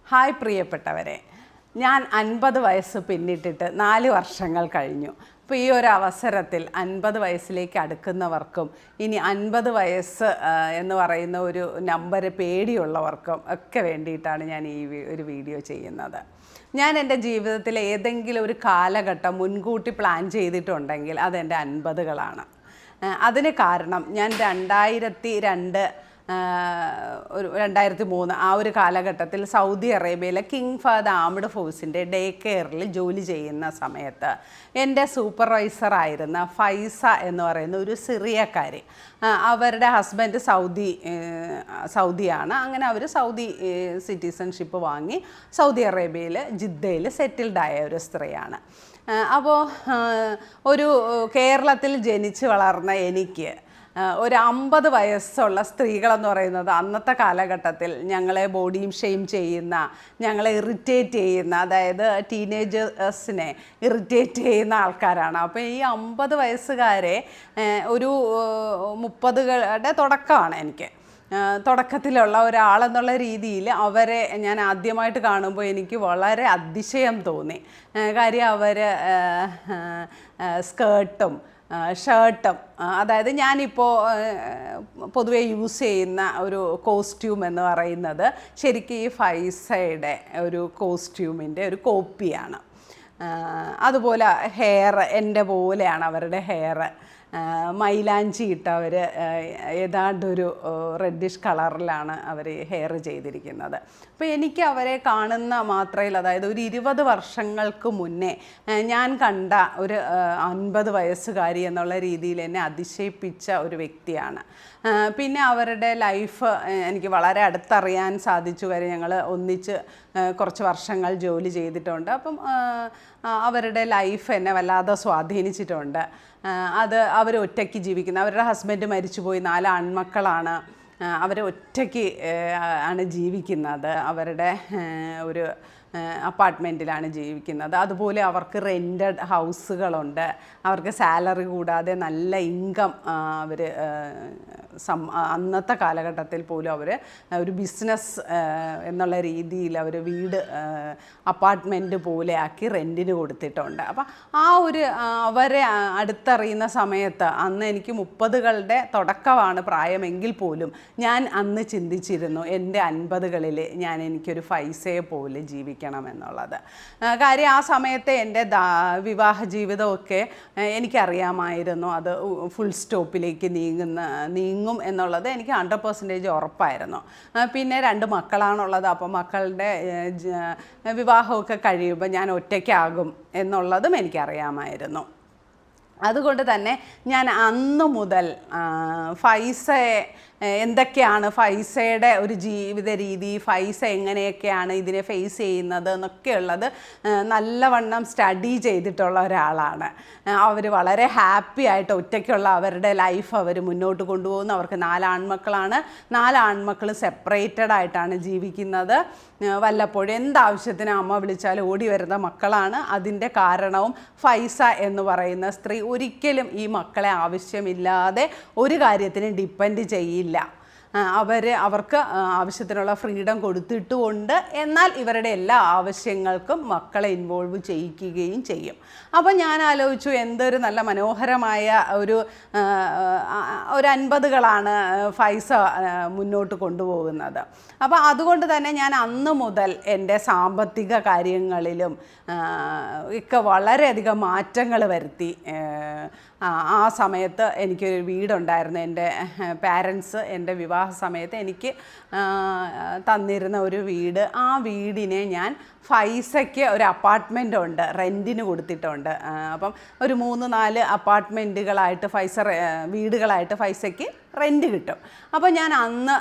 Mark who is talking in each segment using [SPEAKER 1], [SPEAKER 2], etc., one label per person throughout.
[SPEAKER 1] Hi പ്രിയപ്പെട്ടവരെ, ഞാൻ 50 വയസ്സ് പിന്നിട്ടിട്ട് 4 വർഷങ്ങൾ കഴിഞ്ഞു. അപ്പോൾ ഈ ഒരു അവസരത്തിൽ 50 വയസ്സിലേക്ക് അടുക്കുന്നവർക്കും ഇനി 50 വയസ്സ് എന്ന് പറയുന്ന ഒരു നമ്പർ പേടിയുള്ളവർക്കും ഒക്കെ വേണ്ടിയിട്ടാണ് ഞാൻ ഒരു വീഡിയോ ചെയ്യുന്നത്. ഞാൻ എൻ്റെ ജീവിതത്തിലെ ഏതെങ്കിലും ഒരു കാലഘട്ടം മുൻകൂട്ടി പ്ലാൻ ചെയ്തിട്ടുണ്ടെങ്കിൽ അതെൻ്റെ 50കളാണ്. അതിന് കാരണം ഞാൻ 2003 ആ ഒരു കാലഘട്ടത്തിൽ സൗദി അറേബ്യയിലെ കിങ് ഫഹദ് ആർമഡ് ഫോഴ്സിൻ്റെ ഡേ കെയറിൽ ജോലി ചെയ്യുന്ന സമയത്ത് എൻ്റെ സൂപ്പർവൈസറായിരുന്ന ഫൈസ എന്ന് പറയുന്ന ഒരു സിറിയക്കാരി, അവരുടെ ഹസ്ബൻഡ് സൗദിയാണ്. അങ്ങനെ അവർ സൗദി സിറ്റിസൺഷിപ്പ് വാങ്ങി സൗദി അറേബ്യയിൽ ജിദ്ദയിൽ സെറ്റിൽഡായ ഒരു സ്ത്രീയാണ്. അപ്പോൾ ഒരു കേരളത്തിൽ ജനിച്ച് വളർന്ന എനിക്ക് ഒരു 50 വയസ്സുള്ള സ്ത്രീകളെന്ന് പറയുന്നത് അന്നത്തെ കാലഘട്ടത്തിൽ ഞങ്ങളെ ബോഡിയും ഷെയിം ചെയ്യുന്ന, ഞങ്ങളെ ഇറിറ്റേറ്റ് ചെയ്യുന്ന, അതായത് ടീനേജേഴ്സിനെ ഇറിറ്റേറ്റ് ചെയ്യുന്ന ആൾക്കാരാണ്. അപ്പോൾ ഈ 50 വയസ്സുകാരെ ഒരു 30കളുടെ തുടക്കമാണ് എനിക്ക്. തുടക്കത്തിലുള്ള ഒരാളെന്നുള്ള രീതിയിൽ അവരെ ഞാൻ ആദ്യമായിട്ട് കാണുമ്പോൾ എനിക്ക് വളരെ അതിശയം തോന്നി. കാര്യം അവർ സ്കേർട്ടും ഷർട്ടും, അതായത് ഞാനിപ്പോൾ പൊതുവെ യൂസ് ചെയ്യുന്ന ഒരു കോസ്റ്റ്യൂം എന്ന് പറയുന്നത് ശരിക്കും ഈ ഫൈസയുടെ ഒരു കോസ്റ്റ്യൂമിൻ്റെ ഒരു കോപ്പിയാണ്. അതുപോലെ ഹെയർ എൻ്റെ പോലെയാണ് അവരുടെ ഹെയർ. മൈലാഞ്ചി ഇട്ടവർ ഏതാണ്ടൊരു റെഡിഷ് കളറിലാണ് അവർ ഹെയർ ചെയ്തിരിക്കുന്നത്. അപ്പോൾ എനിക്ക് അവരെ കാണുന്ന മാത്രയിൽ, അതായത് ഒരു 20 വർഷങ്ങൾക്ക് മുന്നേ ഞാൻ കണ്ട ഒരു 50 വയസ്സുകാരി എന്നുള്ള രീതിയിൽ എന്നെ അതിശയിപ്പിച്ച ഒരു വ്യക്തിയാണ്. പിന്നെ അവരുടെ ലൈഫ് എനിക്ക് വളരെ അടുത്തറിയാൻ സാധിച്ചു. വരെ ഞങ്ങൾ ഒന്നിച്ച് കുറച്ച് വർഷങ്ങൾ ജോലി ചെയ്തിട്ടുണ്ട്. അപ്പം അവരുടെ ലൈഫ് എന്നെ വല്ലാതെ സ്വാധീനിച്ചിട്ടുണ്ട്. അത് അവർ ഒറ്റയ്ക്ക് ജീവിക്കുന്ന, അവരുടെ ഹസ്ബൻഡ് മരിച്ചുപോയി, 4 ആൺമക്കളാണ്. അവർ ഒറ്റയ്ക്ക് ആണ് ജീവിക്കുന്നത്. അവരുടെ ഒരു അപ്പാർട്ട്മെൻറ്റിലാണ് ജീവിക്കുന്നത്. അതുപോലെ അവർക്ക് റെൻറ്റഡ് ഹൗസുകളുണ്ട്. അവർക്ക് സാലറി കൂടാതെ നല്ല ഇൻകം അവർ അന്നത്തെ കാലഘട്ടത്തിൽ പോലും അവർ ഒരു ബിസിനസ് എന്നുള്ള രീതിയിൽ അവർ വീട് അപ്പാർട്ട്മെൻറ്റ് പോലെ ആക്കി റെൻറ്റിന് കൊടുത്തിട്ടുണ്ട്. അപ്പം ആ ഒരു അവരെ അടുത്തറിയുന്ന സമയത്ത് അന്ന് എനിക്ക് 30കളുടെ തുടക്കമാണ് പ്രായമെങ്കിൽ പോലും ഞാൻ അന്ന് ചിന്തിച്ചിരുന്നു എൻ്റെ 50കളിൽ എനിക്കൊരു ഫൈസയെ പോലെ ജീവിക്കണമെന്നുള്ളത്. കാര്യം ആ സമയത്തെ എൻ്റെ വിവാഹ ജീവിതമൊക്കെ എനിക്കറിയാമായിരുന്നു. അത് ഫുൾ സ്റ്റോപ്പിലേക്ക് നീങ്ങും എന്നുള്ളത് എനിക്ക് 100% ഉറപ്പായിരുന്നു. പിന്നെ 2 മക്കളാണുള്ളത്. അപ്പോൾ മക്കളുടെ വിവാഹമൊക്കെ കഴിയുമ്പോൾ ഞാൻ ഒറ്റയ്ക്കാകും എന്നുള്ളതും എനിക്കറിയാമായിരുന്നു. അതുകൊണ്ട് തന്നെ ഞാൻ അന്ന് മുതൽ ഫൈസയെ എന്തൊക്കെയാണ്, ഫൈസയുടെ ഒരു ജീവിത രീതി, ഫൈസ എങ്ങനെയൊക്കെയാണ് ഇതിനെ ഫേസ് ചെയ്യുന്നത് എന്നൊക്കെയുള്ളത് നല്ലവണ്ണം സ്റ്റഡി ചെയ്തിട്ടുള്ള ഒരാളാണ്. അവർ വളരെ ഹാപ്പി ആയിട്ട് ഒറ്റയ്ക്കുള്ള അവരുടെ ലൈഫ് അവർ മുന്നോട്ട് കൊണ്ടുപോകുന്നു. അവർക്ക് 4 ആൺമക്കളാണ്. 4 ആൺമക്കൾ സെപ്പറേറ്റഡ് ആയിട്ടാണ് ജീവിക്കുന്നത്. വല്ലപ്പോഴും എന്താവശ്യത്തിന് അമ്മ വിളിച്ചാൽ ഓടി വരുന്ന മക്കളാണ്. അതിൻ്റെ കാരണവും ഫൈസ എന്ന് പറയുന്ന സ്ത്രീ ഒരിക്കലും ഈ മക്കളെ ആവശ്യമില്ലാതെ ഒരു കാര്യത്തിന് ഡിപ്പെൻഡ് ചെയ്യില്ല. അവർക്ക് ആവശ്യത്തിനുള്ള ഫ്രീഡം കൊടുത്തിട്ടുമുണ്ട്. എന്നാൽ ഇവരുടെ എല്ലാ ആവശ്യങ്ങൾക്കും മക്കളെ ഇൻവോൾവ് ചെയ്യിക്കുകയും ചെയ്യും. അപ്പം ഞാൻ ആലോചിച്ചു, എന്തൊരു നല്ല മനോഹരമായ ഒരു 50കളാണ് ഫൈസ മുന്നോട്ട് കൊണ്ടുപോകുന്നത്. അപ്പോൾ അതുകൊണ്ട് തന്നെ ഞാൻ അന്ന് മുതൽ എൻ്റെ സാമ്പത്തിക കാര്യങ്ങളിലും ഒക്കെ വളരെയധികം മാറ്റങ്ങൾ വരുത്തി. ആ സമയത്ത് എനിക്കൊരു വീടുണ്ടായിരുന്നു. എൻ്റെ പാരൻസ് എൻ്റെ വിവാഹ സമയത്ത് എനിക്ക് തന്നിരുന്ന ഒരു വീട്. ആ വീടിനെ ഞാൻ ഫൈസയ്ക്ക് ഒരു അപ്പാർട്ട്മെൻ്റ് ഉണ്ട്, റെൻറ്റിന് കൊടുത്തിട്ടുണ്ട്. അപ്പം ഒരു 3-4 അപ്പാർട്ട്മെൻറ്റുകളായിട്ട് വീടുകളായിട്ട് ഫൈസയ്ക്ക് റെൻറ്റ് കിട്ടും. അപ്പോൾ ഞാൻ അന്ന്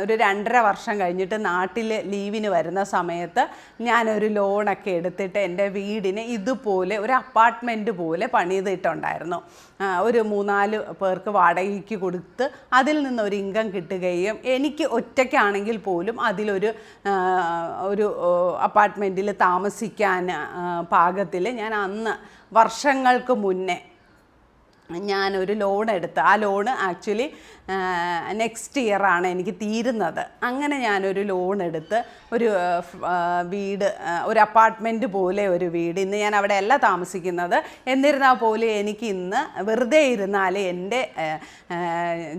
[SPEAKER 1] ഒരു 2.5 വർഷം കഴിഞ്ഞിട്ട് നാട്ടിൽ ലീവിന് വരുന്ന സമയത്ത് ഞാനൊരു ലോണൊക്കെ എടുത്തിട്ട് എൻ്റെ വീടിനെ ഇതുപോലെ ഒരു അപ്പാർട്ട്മെൻറ്റ് പോലെ പണിതിട്ടുണ്ടായിരുന്നു. ഒരു 3-4 പേർക്ക് വാടകയ്ക്ക് കൊടുത്ത് അതിൽ നിന്നൊരു ഇൻകം കിട്ടുകയും എനിക്ക് ഒറ്റയ്ക്കാണെങ്കിൽ പോലും അതിലൊരു അപ്പാർട്ട്മെൻറ്റിൽ താമസിക്കാൻ പാകത്തിൽ ഞാൻ അന്ന് വർഷങ്ങൾക്ക് മുന്നേ ഞാനൊരു ലോൺ എടുത്ത്, ആ ലോണ് ആക്ച്വലി നെക്സ്റ്റ് ഇയറാണ് എനിക്ക് തീരുന്നത്. അങ്ങനെ ഞാനൊരു ലോൺ എടുത്ത് ഒരു വീട്, ഒരു അപ്പാർട്ട്മെൻറ്റ് പോലെ ഒരു വീട്, ഇന്ന് ഞാൻ അവിടെ അല്ല താമസിക്കുന്നത്, എന്നിരുന്നാൽ പോലും എനിക്ക് ഇന്ന് വെറുതെ ഇരുന്നാൽ എൻ്റെ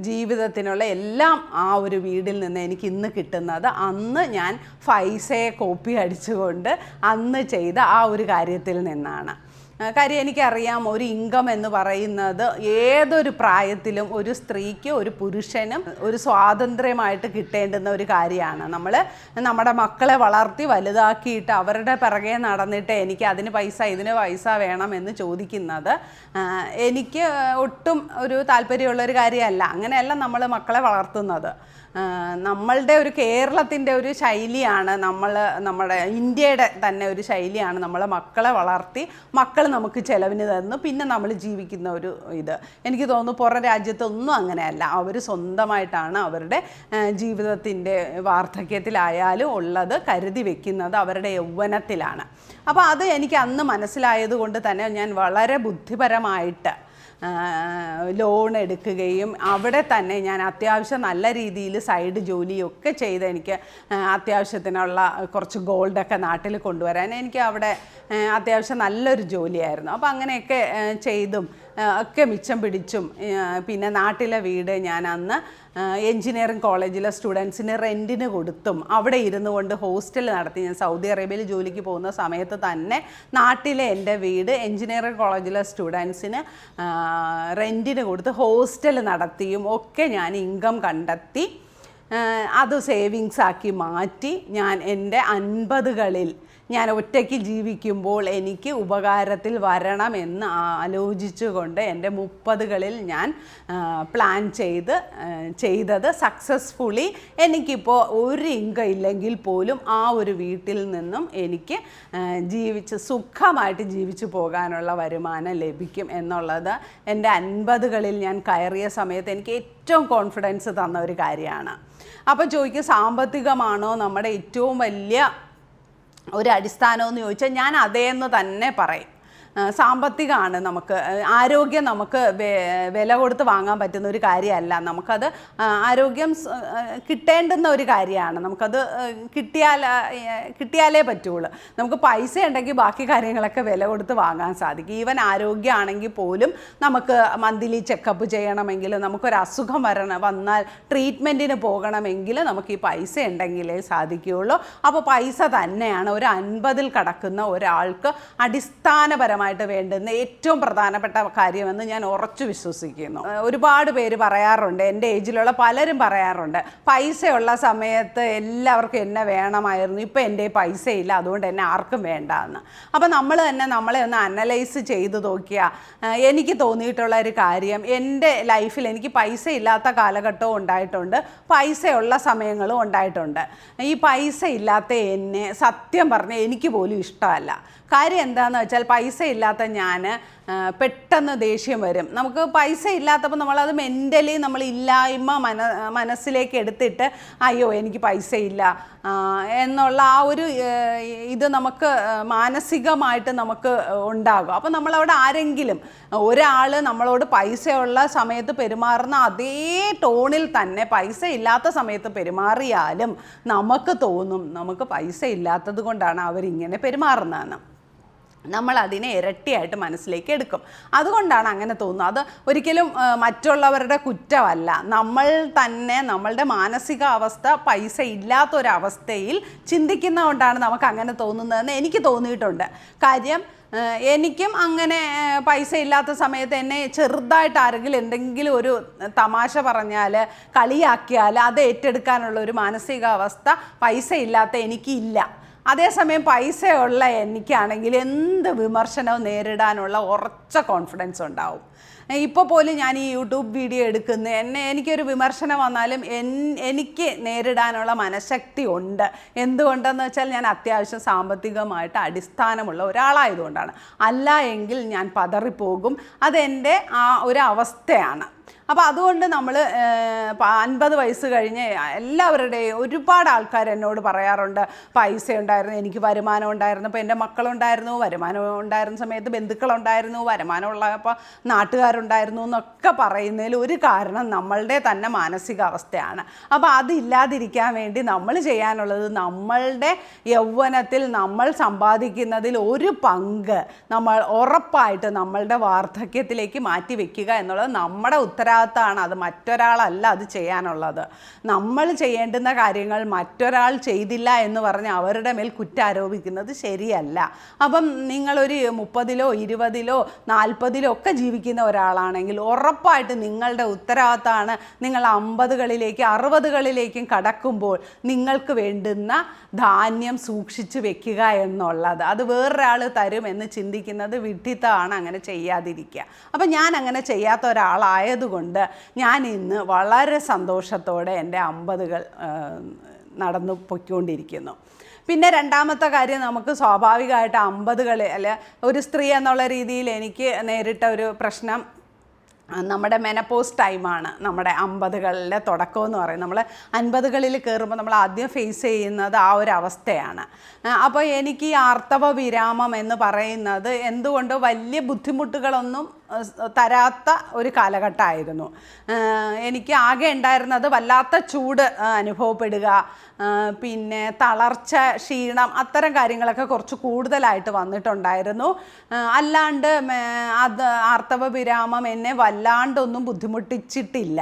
[SPEAKER 1] ജീവിതത്തിനുള്ള എല്ലാം ആ ഒരു വീടിൽ നിന്ന് എനിക്ക് ഇന്ന് കിട്ടുന്നത് അന്ന് ഞാൻ പൈസയെ കോപ്പി അടിച്ചുകൊണ്ട് അന്ന് ചെയ്ത ആ ഒരു കാര്യത്തിൽ നിന്നാണ്. കാര്യം എനിക്കറിയാം, ഒരു ഇൻകം എന്ന് പറയുന്നത് ഏതൊരു പ്രായത്തിലും ഒരു സ്ത്രീക്ക് ഒരു പുരുഷനും ഒരു സ്വാതന്ത്ര്യമായിട്ട് കിട്ടേണ്ടുന്ന ഒരു കാര്യമാണ്. നമ്മൾ നമ്മുടെ മക്കളെ വളർത്തി വലുതാക്കിയിട്ട് അവരുടെ പിറകെ നടന്നിട്ട് എനിക്ക് അതിന് പൈസ ഇതിന് പൈസ വേണം എന്ന് ചോദിക്കുന്നത് എനിക്ക് ഒട്ടും ഒരു താല്പര്യമുള്ളൊരു കാര്യമല്ല. അങ്ങനെയല്ല നമ്മൾ മക്കളെ വളർത്തുന്നത്. നമ്മളുടെ ഒരു കേരളത്തിൻ്റെ ഒരു ശൈലിയാണ്, നമ്മുടെ ഇന്ത്യയുടെ തന്നെ ഒരു ശൈലിയാണ് നമ്മളെ മക്കളെ വളർത്തി മക്കൾ നമുക്ക് ചിലവിന് തന്നു പിന്നെ നമ്മൾ ജീവിക്കുന്ന ഒരു ഇത്. എനിക്ക് തോന്നുന്നു പുറം രാജ്യത്തൊന്നും അങ്ങനെയല്ല. അവർ സ്വന്തമായിട്ടാണ് അവരുടെ ജീവിതത്തിൻ്റെ വാർദ്ധക്യത്തിലായാലും ഉള്ളത് കരുതി വെക്കുന്നത് അവരുടെ യൗവനത്തിലാണ്. അപ്പോൾ അത് എനിക്ക് അന്ന് മനസ്സിലായത് കൊണ്ട് തന്നെ ഞാൻ വളരെ ബുദ്ധിപരമായിട്ട് ലോൺ എടുക്കുകയും അവിടെ തന്നെ ഞാൻ അത്യാവശ്യം നല്ല രീതിയിൽ സൈഡ് ജോലിയൊക്കെ ചെയ്ത് എനിക്ക് അത്യാവശ്യത്തിനുള്ള കുറച്ച് ഗോൾഡൊക്കെ നാട്ടിൽ കൊണ്ടുവരാൻ എനിക്ക് അവിടെ അത്യാവശ്യം നല്ലൊരു ജോലിയായിരുന്നു. അപ്പോൾ അങ്ങനെയൊക്കെ ചെയ്തും ഒക്കെ മിച്ചം പിടിച്ചും പിന്നെ നാട്ടിലെ വീട് ഞാൻ അന്ന് എൻജിനീയറിംഗ് കോളേജിലെ സ്റ്റുഡൻസിന് റെൻറ്റിന് കൊടുത്തും അവിടെ ഇരുന്നു കൊണ്ട് ഹോസ്റ്റൽ നടത്തി. ഞാൻ സൗദി അറേബ്യയിൽ ജോലിക്ക് പോകുന്ന സമയത്ത് തന്നെ നാട്ടിലെ എൻ്റെ വീട് എൻജിനീയറിംഗ് കോളേജിലെ സ്റ്റുഡൻസിന് റെൻറ്റിന് കൊടുത്ത് ഹോസ്റ്റൽ നടത്തിയും ഒക്കെ ഞാൻ ഇൻകം കണ്ടെത്തി അത് സേവിങ്സ് ആക്കി മാറ്റി ഞാൻ എൻ്റെ 50കളിൽ ഞാൻ ഒറ്റയ്ക്ക് ജീവിക്കുമ്പോൾ എനിക്ക് ഉപകാരത്തിൽ വരണമെന്ന് ആലോചിച്ചുകൊണ്ട് എൻ്റെ 30കളിൽ ഞാൻ പ്ലാൻ ചെയ്തത് സക്സസ്ഫുള്ളി എനിക്കിപ്പോൾ ഒരു ഇൻകം ഇല്ലെങ്കിൽ പോലും ആ ഒരു വീട്ടിൽ നിന്നും എനിക്ക് സുഖമായിട്ട് ജീവിച്ചു പോകാനുള്ള വരുമാനം ലഭിക്കും എന്നുള്ളത് എൻ്റെ 50കളിൽ ഞാൻ കയറിയ സമയത്ത് എനിക്ക് ഏറ്റവും കോൺഫിഡൻസ് തന്ന ഒരു കാര്യമാണ്. അപ്പോൾ ചോദിക്കും, സാമ്പത്തികമാണോ നമ്മുടെ ഏറ്റവും വലിയ ഒരു അടിസ്ഥാനമെന്ന് ചോദിച്ചാൽ ഞാൻ അതേന്ന് തന്നെ പറയും. സാമ്പത്തികമാണ് നമുക്ക്, ആരോഗ്യം നമുക്ക് വില കൊടുത്ത് വാങ്ങാൻ പറ്റുന്ന ഒരു കാര്യമല്ല. നമുക്കത് ആരോഗ്യം കിട്ടേണ്ടുന്ന ഒരു കാര്യമാണ്. നമുക്കത് കിട്ടിയാലേ പറ്റുള്ളൂ. നമുക്ക് പൈസ ഉണ്ടെങ്കിൽ ബാക്കി കാര്യങ്ങളൊക്കെ വില കൊടുത്ത് വാങ്ങാൻ സാധിക്കും. ഈവൻ ആരോഗ്യമാണെങ്കിൽ പോലും നമുക്ക് മന്ത്ലി ചെക്കപ്പ് ചെയ്യണമെങ്കിൽ, നമുക്കൊരു അസുഖം വന്നാൽ ട്രീറ്റ്മെൻറ്റിന് പോകണമെങ്കിൽ നമുക്ക് ഈ പൈസ ഉണ്ടെങ്കിലേ സാധിക്കുകയുള്ളൂ. അപ്പോൾ പൈസ തന്നെയാണ് ഒരു 50ൽ കടക്കുന്ന ഒരാൾക്ക് അടിസ്ഥാനപരമായിട്ട് വേണ്ടുന്ന ഏറ്റവും പ്രധാനപ്പെട്ട കാര്യമെന്ന് ഞാൻ ഉറച്ചു വിശ്വസിക്കുന്നു. ഒരുപാട് പേര് പറയാറുണ്ട്, എൻ്റെ ഏജിലുള്ള പലരും പറയാറുണ്ട്, പൈസയുള്ള സമയത്ത് എല്ലാവർക്കും എന്നെ വേണമായിരുന്നു, ഇപ്പോൾ എൻ്റെ പൈസ ഇല്ല അതുകൊണ്ട് എന്നെ ആർക്കും വേണ്ട എന്ന്. അപ്പോൾ നമ്മൾ തന്നെ നമ്മളെ ഒന്ന് അനലൈസ് ചെയ്ത് നോക്കിയാൽ എനിക്ക് തോന്നിയിട്ടുള്ള ഒരു കാര്യം, എൻ്റെ ലൈഫിൽ എനിക്ക് പൈസ ഇല്ലാത്ത കാലഘട്ടവും ഉണ്ടായിട്ടുണ്ട്, പൈസയുള്ള സമയങ്ങളും ഉണ്ടായിട്ടുണ്ട്. ഈ പൈസ ഇല്ലാത്ത എന്നെ സത്യം പറഞ്ഞാൽ എനിക്ക് പോലും ഇഷ്ടമല്ല. കാര്യം എന്താണെന്ന് വെച്ചാൽ പൈസ ഇല്ലാത്ത ഞാൻ പെട്ടെന്ന് ദേഷ്യം വരും. നമുക്ക് പൈസ ഇല്ലാത്തപ്പോൾ നമ്മളത് മെൻ്റലി നമ്മൾ ഇല്ലായ്മ മനസ്സിലേക്ക് എടുത്തിട്ട് അയ്യോ എനിക്ക് പൈസ ഇല്ല എന്നുള്ള ആ ഒരു ഇത് നമുക്ക് മാനസികമായിട്ട് നമുക്ക് ഉണ്ടാകും. അപ്പോൾ നമ്മളവിടെ ആരെങ്കിലും ഒരാൾ നമ്മളോട് പൈസയുള്ള സമയത്ത് പെരുമാറുന്ന അതേ ടോണിൽ തന്നെ പൈസ ഇല്ലാത്ത സമയത്ത് പെരുമാറിയാലും നമുക്ക് തോന്നും നമുക്ക് പൈസ ഇല്ലാത്തത് കൊണ്ടാണ് അവരിങ്ങനെ പെരുമാറുന്നതെന്ന്. നമ്മൾ അതിനെ ഇരട്ടിയായിട്ട് മനസ്സിലേക്ക് എടുക്കും. അതുകൊണ്ടാണ് അങ്ങനെ തോന്നുന്നത്. അത് ഒരിക്കലും മറ്റുള്ളവരുടെ കുറ്റമല്ല, നമ്മൾ തന്നെ നമ്മളുടെ മാനസികാവസ്ഥ പൈസ ഇല്ലാത്തൊരവസ്ഥയിൽ ചിന്തിക്കുന്നതുകൊണ്ടാണ് നമുക്ക് അങ്ങനെ തോന്നുന്നതെന്ന് എനിക്ക് തോന്നിയിട്ടുണ്ട്. കാര്യം എനിക്കും അങ്ങനെ പൈസ ഇല്ലാത്ത സമയത്ത് എന്നെ ചെറുതായിട്ട് ആരെങ്കിലും എന്തെങ്കിലും ഒരു തമാശ പറഞ്ഞാൽ, കളിയാക്കിയാൽ അത് ഏറ്റെടുക്കാനുള്ള ഒരു മാനസികാവസ്ഥ പൈസ ഇല്ലാത്ത എനിക്കില്ല. അതേസമയം പൈസയുള്ള എനിക്കാണെങ്കിൽ എന്ത് വിമർശനവും നേരിടാനുള്ള ഉറച്ച കോൺഫിഡൻസ് ഉണ്ടാവും. ഇപ്പോൾ പോലും ഞാൻ ഈ യൂട്യൂബ് വീഡിയോ എടുക്കുന്ന എനിക്കൊരു വിമർശനം വന്നാലും എനിക്ക് നേരിടാനുള്ള മനഃശക്തി ഉണ്ട്. എന്തുകൊണ്ടെന്ന് വെച്ചാൽ ഞാൻ അത്യാവശ്യം സാമ്പത്തികമായിട്ട് അടിസ്ഥാനമുള്ള ഒരാളായതുകൊണ്ടാണ്. അല്ല എങ്കിൽ ഞാൻ പതറിപ്പോകും. അതെൻ്റെ ആ ഒരു അവസ്ഥയാണ്. അപ്പോൾ അതുകൊണ്ട് നമ്മൾ 50 വയസ്സ് കഴിഞ്ഞ് എല്ലാവരുടെയും ഒരുപാട് ആൾക്കാർ എന്നോട് പറയാറുണ്ട്, പൈസ ഉണ്ടായിരുന്നു, എനിക്ക് വരുമാനം ഉണ്ടായിരുന്നു, അപ്പോൾ എൻ്റെ മക്കളുണ്ടായിരുന്നു, വരുമാനം ഉണ്ടായിരുന്ന സമയത്ത് ബന്ധുക്കളുണ്ടായിരുന്നു, വരുമാനമുള്ളപ്പോൾ നാട്ടുകാരുണ്ടായിരുന്നു എന്നൊക്കെ പറയുന്നതിൽ ഒരു കാരണം നമ്മളുടെ തന്നെ മാനസികാവസ്ഥയാണ്. അപ്പോൾ അതില്ലാതിരിക്കാൻ വേണ്ടി നമ്മൾ ചെയ്യാനുള്ളത്, നമ്മളുടെ യൗവനത്തിൽ നമ്മൾ സമ്പാദിക്കുന്നതിൽ ഒരു പങ്ക് നമ്മൾ ഉറപ്പായിട്ട് നമ്മളുടെ വാർദ്ധക്യത്തിലേക്ക് മാറ്റി വെക്കുക എന്നുള്ളത് നമ്മുടെ ഉത്തരവാദിത്തമാണ്. അത് മറ്റൊരാളല്ല അത് ചെയ്യാനുള്ളത്. നമ്മൾ ചെയ്യേണ്ടുന്ന കാര്യങ്ങൾ മറ്റൊരാൾ ചെയ്തില്ല എന്ന് പറഞ്ഞ് അവരുടെ മേൽ കുറ്റാരോപിക്കുന്നത് ശരിയല്ല. അപ്പം നിങ്ങളൊരു 30-ലോ 20-ലോ 40-ലോ ഒക്കെ ജീവിക്കുന്ന ഒരാളാണെങ്കിൽ ഉറപ്പായിട്ട് നിങ്ങളുടെ ഉത്തരവാദിത്തമാണ് നിങ്ങൾ 50-കളിലേക്കും 60-കളിലേക്കും കടക്കുമ്പോൾ നിങ്ങൾക്ക് വേണ്ടുന്ന ധാന്യം സൂക്ഷിച്ചു വെക്കുക എന്നുള്ളത്. അത് വേറൊരാൾ തരുമെന്ന് ചിന്തിക്കുന്നത് വിഡ്ഢിത്തമാണ്. അങ്ങനെ ചെയ്യാതിരിക്കുക. അപ്പം ഞാൻ അങ്ങനെ ചെയ്യാത്ത ഒരാളായതുകൊണ്ട് ഞാൻ ഇന്ന് വളരെ സന്തോഷത്തോടെ എൻ്റെ 50-കൾ നടന്നു പൊയ്ക്കൊണ്ടിരിക്കുന്നു. പിന്നെ രണ്ടാമത്തെ കാര്യം, നമുക്ക് സ്വാഭാവികമായിട്ട് 50-കൾ അല്ല, ഒരു സ്ത്രീ എന്നുള്ള രീതിയിൽ എനിക്ക് നേരിട്ട ഒരു പ്രശ്നം നമ്മുടെ മെനപ്പോസ് ടൈമാണ്. നമ്മുടെ 50-കളിലെ തുടക്കം എന്ന് പറയും. നമ്മൾ 50-കളിൽ കയറുമ്പോൾ നമ്മൾ ആദ്യം ഫേസ് ചെയ്യുന്നത് ആ ഒരു അവസ്ഥയാണ്. അപ്പോൾ എനിക്ക് ഈ ആർത്തവ വിരാമം എന്ന് പറയുന്നത് എന്തുകൊണ്ട് വലിയ ബുദ്ധിമുട്ടുകളൊന്നും തരാത്ത ഒരു കാലഘട്ടമായിരുന്നു. എനിക്ക് ആകെ ഉണ്ടായിരുന്നത് വല്ലാത്ത ചൂട് അനുഭവപ്പെടുക, പിന്നെ തളർച്ച, ക്ഷീണം, അത്തരം കാര്യങ്ങളൊക്കെ കുറച്ച് കൂടുതലായിട്ട് വന്നിട്ടുണ്ടായിരുന്നു. അല്ലാണ്ട് അത് ആർത്തവ വിരാമം എന്നെ വല്ലാണ്ടൊന്നും ബുദ്ധിമുട്ടിച്ചിട്ടില്ല.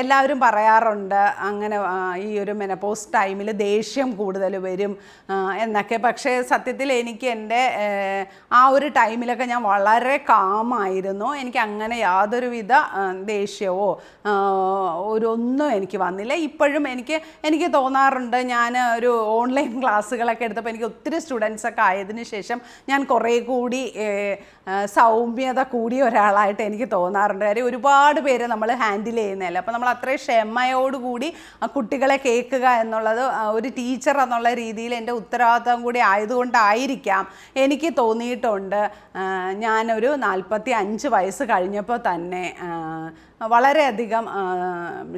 [SPEAKER 1] എല്ലാവരും പറയാറുണ്ട് അങ്ങനെ ഈ ഒരു മെനപ്പോസ് ടൈമിൽ ദേഷ്യം കൂടുതൽ വരും എന്നൊക്കെ. പക്ഷേ സത്യത്തിൽ എനിക്ക് എൻ്റെ ആ ഒരു ടൈമിലൊക്കെ ഞാൻ വളരെ കാമായിരുന്നു. എനിക്ക് അങ്ങനെ യാതൊരുവിധ ദേഷ്യമോ ഒന്നും എനിക്ക് വന്നില്ല. ഇപ്പോഴും എനിക്ക് തോന്നാറുണ്ട്, ഞാൻ ഒരു ഓൺലൈൻ ക്ലാസ്സുകളൊക്കെ എടുത്തപ്പോൾ എനിക്ക് ഒത്തിരി സ്റ്റുഡൻസൊക്കെ ആയതിനു ശേഷം ഞാൻ കുറേ കൂടി സൗമ്യത കൂടിയ ഒരാളായിട്ട് എനിക്ക് തോന്നാറുണ്ട്. കാര്യം ഒരുപാട് പേര് നമ്മൾ ഹാൻഡിൽ ചെയ്യുന്നതല്ല. അപ്പോൾ നമ്മൾ അത്രയും ക്ഷമയോടുകൂടി കുട്ടികളെ കേൾക്കുക എന്നുള്ളത് ഒരു ടീച്ചർ എന്നുള്ള രീതിയിൽ എൻ്റെ ഉത്തരവാദിത്വം കൂടി ആയതുകൊണ്ടായിരിക്കാം എനിക്ക് തോന്നിയിട്ടുണ്ട്. ഞാനൊരു 45 വയസ്സ് കഴിഞ്ഞപ്പോൾ തന്നെ വളരെയധികം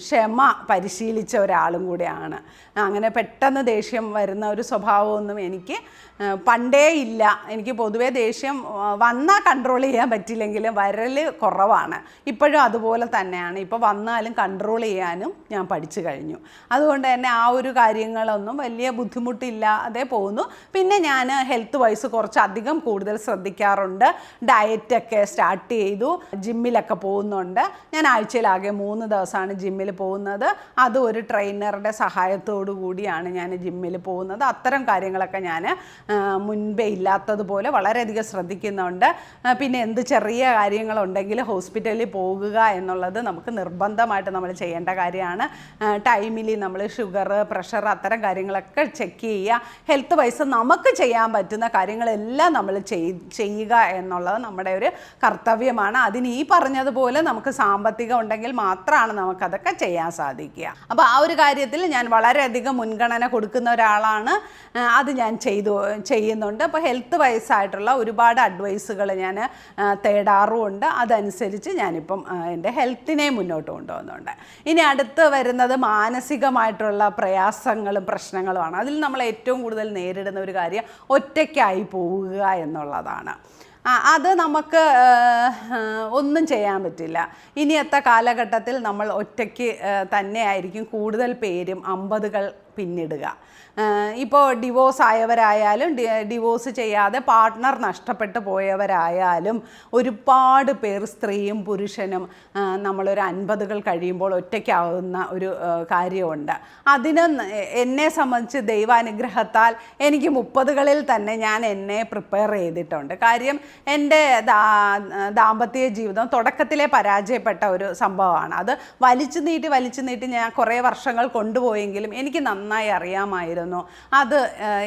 [SPEAKER 1] ക്ഷമ പരിശീലിച്ച ഒരാളും കൂടിയാണ്. അങ്ങനെ പെട്ടെന്ന് ദേഷ്യം വരുന്ന ഒരു സ്വഭാവമൊന്നും എനിക്ക് പണ്ടേ ഇല്ല. എനിക്ക് പൊതുവേ ദേഷ്യം വന്നാൽ കൺട്രോൾ ചെയ്യാൻ പറ്റില്ലെങ്കിലും വരൽ കുറവാണ്. ഇപ്പോഴും അതുപോലെ തന്നെയാണ്. ഇപ്പോൾ വന്നാലും കൺട്രോൾ ചെയ്യാനും ഞാൻ പഠിച്ചു കഴിഞ്ഞു. അതുകൊണ്ട് തന്നെ ആ ഒരു കാര്യങ്ങളൊന്നും വലിയ ബുദ്ധിമുട്ടില്ലാതെ പോകുന്നു. പിന്നെ ഞാൻ ഹെൽത്ത് വൈസ് കുറച്ചധികം കൂടുതൽ ശ്രദ്ധിക്കാറുണ്ട്. ഡയറ്റൊക്കെ സ്റ്റാർട്ട് ചെയ്തു. ജിമ്മിലൊക്കെ പോകുന്നുണ്ട്. ഞാൻ ആഴ്ചയിലാകെ 3 ദിവസമാണ് ജിമ്മിൽ പോകുന്നത്. അത് ഒരു ട്രെയിനറുടെ സഹായത്തോടു കൂടിയാണ് ഞാൻ ജിമ്മിൽ പോകുന്നത്. അത്തരം കാര്യങ്ങളൊക്കെ ഞാൻ മുൻപേ ഇല്ലാത്തതുപോലെ വളരെയധികം ശ്രദ്ധിക്കുന്നുണ്ട്. പിന്നെ എന്ത് ചെറിയ കാര്യങ്ങളുണ്ടെങ്കിൽ ഹോസ്പിറ്റലിൽ പോകുക എന്നുള്ളത് നമുക്ക് നിർബന്ധമായിട്ട് നമ്മൾ ചെയ്യേണ്ട കാര്യമാണ്. ടൈമിലി നമ്മൾ ഷുഗർ, പ്രഷർ, അത്തരം കാര്യങ്ങളൊക്കെ ചെക്ക് ചെയ്യുക. ഹെൽത്ത് വൈസ് നമുക്ക് ചെയ്യാൻ പറ്റുന്ന കാര്യങ്ങളെല്ലാം നമ്മൾ ചെയ്യുക എന്നുള്ളത് നമ്മുടെ ഒരു കർത്തവ്യമാണ്. അതിന് ഈ പറഞ്ഞതുപോലെ നമുക്ക് സാമ്പത്തികം ഉണ്ടെങ്കിൽ മാത്രമാണ് നമുക്കതൊക്കെ ചെയ്യാൻ സാധിക്കുക. അപ്പോൾ ആ ഒരു കാര്യത്തിൽ ഞാൻ വളരെയധികം മുൻഗണന കൊടുക്കുന്ന ഒരാളാണ്. അത് ഞാൻ ചെയ്യുന്നുണ്ട്. അപ്പോൾ ഹെൽത്ത് വൈസായിട്ടുള്ള ഒരുപാട് അഡ്വൈസുകൾ ഞാൻ തേടാറുമുണ്ട്. അതനുസരിച്ച് ഞാനിപ്പം എൻ്റെ ഹെൽത്തിനെ മുന്നോട്ട് കൊണ്ടുപോകുന്നുണ്ട്. ഇനി അടുത്ത് വരുന്നത് മാനസികമായിട്ടുള്ള പ്രയാസങ്ങളും പ്രശ്നങ്ങളുമാണ്. അതിൽ നമ്മൾ ഏറ്റവും കൂടുതൽ നേരിടുന്ന ഒരു കാര്യം ഒറ്റയ്ക്കായി പോവുക എന്നുള്ളതാണ്. അത് നമുക്ക് ഒന്നും ചെയ്യാൻ പറ്റില്ല. ഇനിയത്തെ കാലഘട്ടത്തിൽ നമ്മൾ ഒറ്റയ്ക്ക് തന്നെയായിരിക്കും കൂടുതൽ പേരും 50-കൾ പിന്നിടുക. ഇപ്പോൾ ഡിവോഴ്സ് ആയവരായാലും ഡിവോഴ്സ് ചെയ്യാതെ പാർട്ട്ണർ നഷ്ടപ്പെട്ടു പോയവരായാലും ഒരുപാട് പേർ, സ്ത്രീയും പുരുഷനും, നമ്മളൊരു 50-കൾ കഴിയുമ്പോൾ ഒറ്റയ്ക്കാവുന്ന ഒരു കാര്യമുണ്ട്. അതിന് എന്നെ സംബന്ധിച്ച് ദൈവാനുഗ്രഹത്താൽ എനിക്ക് 30-കളിൽ തന്നെ ഞാൻ എന്നെ പ്രിപ്പയർ ചെയ്തിട്ടുണ്ട്. കാര്യം എൻ്റെ ദാമ്പത്യ ജീവിതം തുടക്കത്തിലെ പരാജയപ്പെട്ട ഒരു സംഭവമാണ്. അത് വലിച്ചു നീട്ടി ഞാൻ കുറേ വർഷങ്ങൾ കൊണ്ടുപോയെങ്കിലും എനിക്ക് നന്നായി അറിയാമായിരുന്നു അത്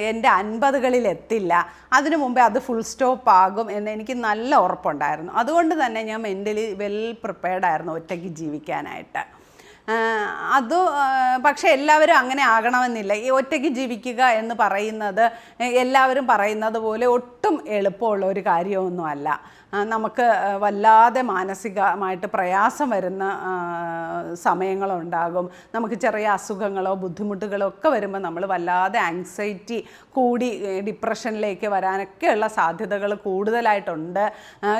[SPEAKER 1] എൻ്റെ 50-കളിൽ എത്തില്ല, അതിനു മുമ്പേ അത് ഫുൾ സ്റ്റോപ്പ് ആകും എന്ന് എനിക്ക് നല്ല ഉറപ്പുണ്ടായിരുന്നു. അതുകൊണ്ട് തന്നെ ഞാൻ മെൻ്റലി വെൽ പ്രിപ്പയർഡ് ആയിരുന്നു ഒറ്റയ്ക്ക് ജീവിക്കാനായിട്ട്. പക്ഷേ എല്ലാവരും അങ്ങനെ ആകണമെന്നില്ല. ഈ ഒറ്റയ്ക്ക് ജീവിക്കുക എന്ന് പറയുന്നത് എല്ലാവരും പറയുന്നത് പോലെ ഒട്ടും എളുപ്പമുള്ള ഒരു കാര്യമൊന്നുമല്ല. നമുക്ക് വല്ലാതെ മാനസികമായിട്ട് പ്രയാസം വരുന്ന സമയങ്ങളുണ്ടാകും. നമുക്ക് ചെറിയ അസുഖങ്ങളോ ബുദ്ധിമുട്ടുകളോ ഒക്കെ വരുമ്പോൾ നമ്മൾ വല്ലാതെ ആങ്സൈറ്റി കൂടി ഡിപ്രഷനിലേക്ക് വരാനൊക്കെയുള്ള സാധ്യതകൾ കൂടുതലായിട്ടുണ്ട്.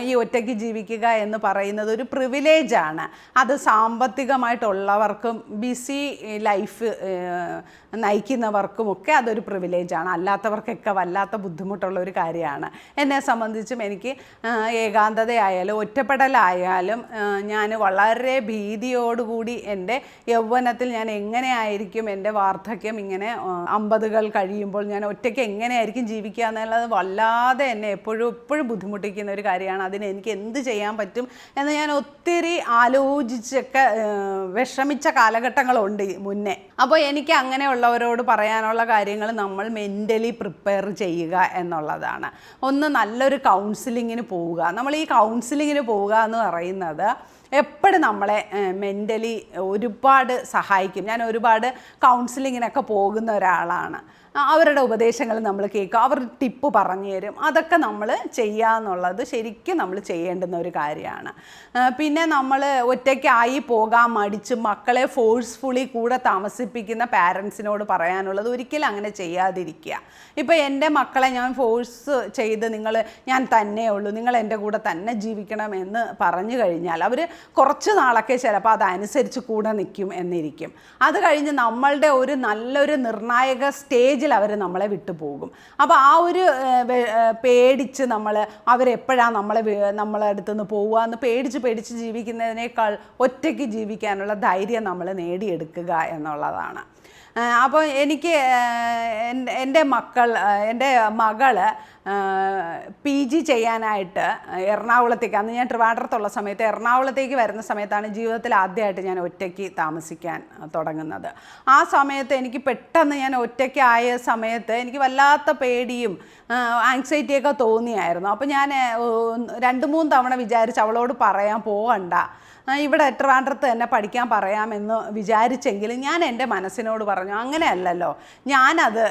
[SPEAKER 1] ഈ ഒറ്റയ്ക്ക് ജീവിക്കുക എന്ന് പറയുന്നത് ഒരു പ്രിവിലേജാണ്. അത് സാമ്പത്തികമായിട്ടുള്ളവർക്കും ബിസി ലൈഫ് നയിക്കുന്നവർക്കുമൊക്കെ അതൊരു പ്രിവിലേജാണ്. അല്ലാത്തവർക്കൊക്കെ വല്ലാത്ത ബുദ്ധിമുട്ടുള്ള ഒരു കാര്യമാണ്. എന്നെ സംബന്ധിച്ചും എനിക്ക് ഏകാന്തതയായാലും ഒറ്റപ്പെടലായാലും ഞാൻ വളരെ ഭീതിയോടുകൂടി എൻ്റെ യൗവനത്തിൽ ഞാൻ എങ്ങനെയായിരിക്കും എൻ്റെ വാർദ്ധക്യം ഇങ്ങനെ 50കൾ കഴിയുമ്പോൾ ഞാൻ ഒറ്റയ്ക്ക് എങ്ങനെയായിരിക്കും ജീവിക്കുക എന്നുള്ളത് വല്ലാതെ എന്നെ എപ്പോഴും ബുദ്ധിമുട്ടിക്കുന്ന ഒരു കാര്യമാണ്. അതിന് എനിക്ക് എന്ത് ചെയ്യാൻ പറ്റും എന്ന് ഞാൻ ഒത്തിരി ആലോചിച്ചൊക്കെ വിഷമിച്ച കാലഘട്ടങ്ങളുണ്ട് മുന്നേ. അപ്പോൾ എനിക്ക് അങ്ങനെയുള്ളവരോട് പറയാനുള്ള കാര്യങ്ങൾ നമ്മൾ മെൻ്റലി പ്രിപ്പയർ ചെയ്യുക എന്നുള്ളതാണ്. ഒന്ന് നല്ലൊരു കൗൺസിലിങ്ങിന് പോവുക. നമ്മൾ ഈ കൗൺസിലിങ്ങിന് പോവുക എന്ന് പറയുന്നത് എപ്പോഴും നമ്മളെ മെൻ്റലി ഒരുപാട് സഹായിക്കും. ഞാൻ ഒരുപാട് കൗൺസിലിങ്ങിനൊക്കെ പോകുന്ന ഒരാളാണ്. അവരുടെ ഉപദേശങ്ങൾ നമ്മൾ കേൾക്കുക, അവർ ടിപ്പ് പറഞ്ഞു തരും. അതൊക്കെ നമ്മൾ ചെയ്യുക എന്നുള്ളത് ശരിക്കും നമ്മൾ ചെയ്യേണ്ടുന്ന ഒരു കാര്യമാണ്. പിന്നെ നമ്മൾ ഒറ്റയ്ക്കായി പോകാൻ മടിച്ച് മക്കളെ ഫോഴ്സ്ഫുള്ളി കൂടെ താമസിപ്പിക്കുന്ന പാരൻസിനോട് പറയാനുള്ളത് ഒരിക്കലും അങ്ങനെ ചെയ്യാതിരിക്കുക. ഇപ്പോൾ എൻ്റെ മക്കളെ ഞാൻ ഫോഴ്സ് ചെയ്ത് ഞാൻ തന്നെ ഉള്ളൂ, നിങ്ങൾ എൻ്റെ കൂടെ തന്നെ ജീവിക്കണം എന്ന് പറഞ്ഞു കഴിഞ്ഞാൽ അവർ കുറച്ച് നാളൊക്കെ ചിലപ്പോൾ അതനുസരിച്ച് കൂടെ നിൽക്കും എന്നിരിക്കും. അത് കഴിഞ്ഞ് നമ്മളുടെ ഒരു നല്ലൊരു നിർണായക സ്റ്റേജിൽ അവർ നമ്മളെ വിട്ടുപോകും. അപ്പോൾ ആ ഒരു പേടിച്ച് അവരെപ്പോഴാണ് നമ്മളെ അടുത്തുനിന്ന് പോവുക എന്ന് പേടിച്ച് ജീവിക്കുന്നതിനേക്കാൾ ഒറ്റയ്ക്ക് ജീവിക്കാനുള്ള ധൈര്യം നമ്മൾ നേടിയെടുക്കുക എന്നുള്ളതാണ്. അപ്പോൾ എനിക്ക് എൻ്റെ മകൾ PG ചെയ്യാനായിട്ട് എറണാകുളത്തേക്ക്, അന്ന് ഞാൻ ട്രിവാൻഡ്രത്തുള്ള സമയത്ത് എറണാകുളത്തേക്ക് വരുന്ന സമയത്താണ് ജീവിതത്തിൽ ആദ്യമായിട്ട് ഞാൻ ഒറ്റയ്ക്ക് താമസിക്കാൻ തുടങ്ങുന്നത്. ആ സമയത്ത് എനിക്ക് പെട്ടെന്ന് ഞാൻ ഒറ്റയ്ക്കായ സമയത്ത് എനിക്ക് വല്ലാത്ത പേടിയും ആങ്സൈറ്റിയൊക്കെ തോന്നിയായിരുന്നു. അപ്പോൾ ഞാൻ 2-3 തവണ വിചാരിച്ച് അവളോട് പറയാൻ പോകണ്ട, ഇവിടെ ട്രിവാൻഡ്രത്ത് തന്നെ പഠിക്കാൻ പറയാമെന്ന് വിചാരിച്ചെങ്കിലും ഞാൻ എൻ്റെ മനസ്സിനോട് പറഞ്ഞു അങ്ങനെയല്ലല്ലോ, ഞാനത്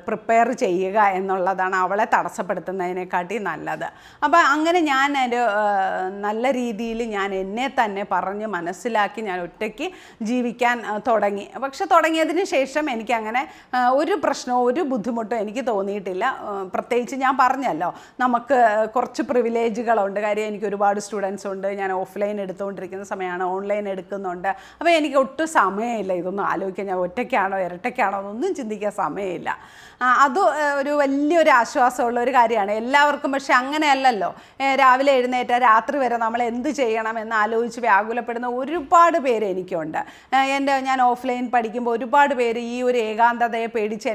[SPEAKER 1] പ്രിപ്പയർ ചെയ്യുക എന്നുള്ളതാണ് അവളെ തടസ്സപ്പെടുത്തുന്നതിനെക്കാട്ടി നല്ലത്. അപ്പോൾ അങ്ങനെ ഞാൻ ഒരു നല്ല രീതിയിൽ ഞാൻ എന്നെ തന്നെ പറഞ്ഞ് മനസ്സിലാക്കി ഞാൻ ഒറ്റയ്ക്ക് ജീവിക്കാൻ തുടങ്ങി. പക്ഷെ തുടങ്ങിയതിന് ശേഷം എനിക്കങ്ങനെ ഒരു പ്രശ്നമോ ഒരു ബുദ്ധിമുട്ടോ എനിക്ക് തോന്നിയിട്ടില്ല. പ്രത്യേകിച്ച് ഞാൻ പറഞ്ഞല്ലോ നമുക്ക് കുറച്ച് പ്രിവിലേജുകളുണ്ട്. കാര്യം എനിക്ക് ഒരുപാട് സ്റ്റുഡൻസ് ഉണ്ട്, ഞാൻ ഓഫ്ലൈൻ എടുത്തുകൊണ്ടിരിക്കുന്ന സമയമാണ്, ഓൺലൈൻ എടുക്കുന്നുണ്ട്. അപ്പോൾ എനിക്ക് ഒട്ടും സമയമില്ല ഇതൊന്നും ആലോചിക്കാൻ. ഞാൻ ഒറ്റയ്ക്കാണോ ഇരട്ടയ്ക്കാണോ എന്നൊന്നും ചിന്തിക്കാൻ സമയമില്ല. അത് ഒരു വലിയൊരു ആശ്വാസമുള്ള ഒരു കാര്യമാണ് എല്ലാവർക്കും. പക്ഷെ അങ്ങനെയല്ലല്ലോ, രാവിലെ എഴുന്നേറ്റ് രാത്രി വരെ നമ്മൾ എന്ത് ചെയ്യണം എന്ന് ആലോചിച്ച് വ്യാകുലപ്പെടുന്ന ഒരുപാട് പേര് എനിക്കുണ്ട്. ഞാൻ ഓഫ്ലൈൻ പഠിക്കുമ്പോൾ ഒരുപാട് പേര് ഈ ഒരു ഏകാന്തതയെ പേടിച്ച്